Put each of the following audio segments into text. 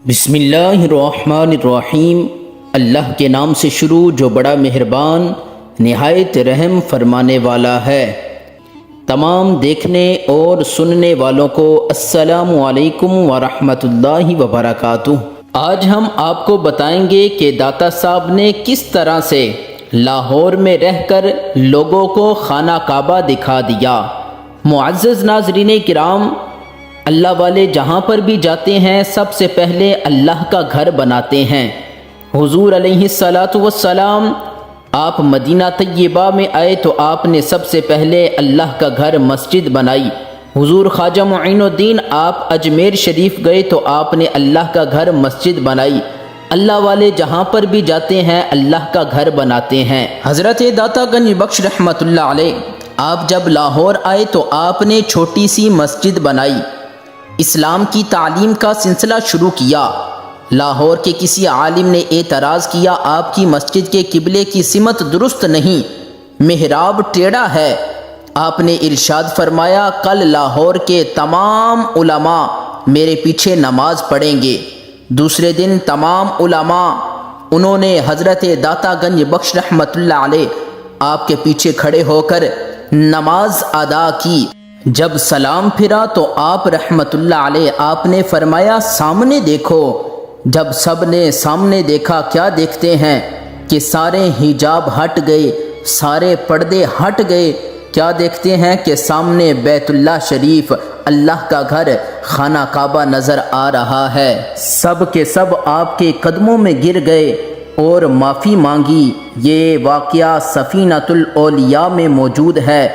بسم اللہ الرحمن الرحیم۔ اللہ کے نام سے شروع جو بڑا مہربان نہایت رحم فرمانے والا ہے۔ تمام دیکھنے اور سننے والوں کو السلام علیکم ورحمۃ اللہ وبرکاتہ۔ آج ہم آپ کو بتائیں گے کہ داتا صاحب نے کس طرح سے لاہور میں رہ کر لوگوں کو خانہ کعبہ دکھا دیا۔ معزز ناظرین کرام، اللہ والے جہاں پر بھی جاتے ہیں سب سے پہلے اللہ کا گھر بناتے ہیں۔ حضور علیہ الصلاۃ والسلام آپ مدینہ طیبہ میں آئے تو آپ نے سب سے پہلے اللہ کا گھر مسجد بنائی۔ حضور خواجہ معین الدین آپ اجمیر شریف گئے تو آپ نے اللہ کا گھر مسجد بنائی۔ اللہ والے جہاں پر بھی جاتے ہیں اللہ کا گھر بناتے ہیں۔ حضرت داتا گنج بخش رحمۃ اللہ علیہ آپ جب لاہور آئے تو آپ نے چھوٹی سی مسجد بنائی، اسلام کی تعلیم کا سلسلہ شروع کیا۔ لاہور کے کسی عالم نے اعتراض کیا آپ کی مسجد کے قبلے کی سمت درست نہیں، محراب ٹیڑھا ہے۔ آپ نے ارشاد فرمایا کل لاہور کے تمام علماء میرے پیچھے نماز پڑھیں گے۔ دوسرے دن تمام علماء انہوں نے حضرت داتا گنج بخش رحمۃ اللہ علیہ آپ کے پیچھے کھڑے ہو کر نماز ادا کی۔ جب سلام پھرا تو آپ رحمت اللہ علیہ آپ نے فرمایا سامنے دیکھو۔ جب سب نے سامنے دیکھا کیا دیکھتے ہیں کہ سارے حجاب ہٹ گئے، سارے پردے ہٹ گئے۔ کیا دیکھتے ہیں کہ سامنے بیت اللہ شریف اللہ کا گھر خانہ کعبہ نظر آ رہا ہے۔ سب کے سب آپ کے قدموں میں گر گئے اور معافی مانگی۔ یہ واقعہ سفینۃ الاولیاء میں موجود ہے۔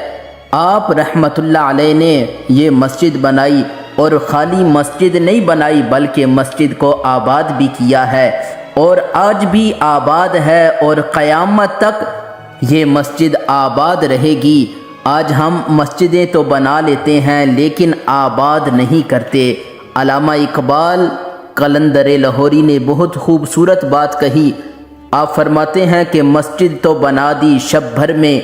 آپ رحمت اللہ علیہ نے یہ مسجد بنائی اور خالی مسجد نہیں بنائی بلکہ مسجد کو آباد بھی کیا ہے، اور آج بھی آباد ہے اور قیامت تک یہ مسجد آباد رہے گی۔ آج ہم مسجدیں تو بنا لیتے ہیں لیکن آباد نہیں کرتے۔ علامہ اقبال قلندر لاہوری نے بہت خوبصورت بات کہی۔ آپ فرماتے ہیں کہ مسجد تو بنا دی شب بھر میں،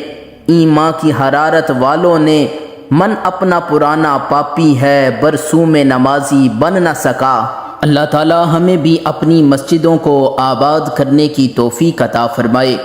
ایمان کی حرارت والوں نے، من اپنا پرانا پاپی ہے برسوں میں نمازی بن نہ سکا۔ اللہ تعالی ہمیں بھی اپنی مسجدوں کو آباد کرنے کی توفیق عطا فرمائے۔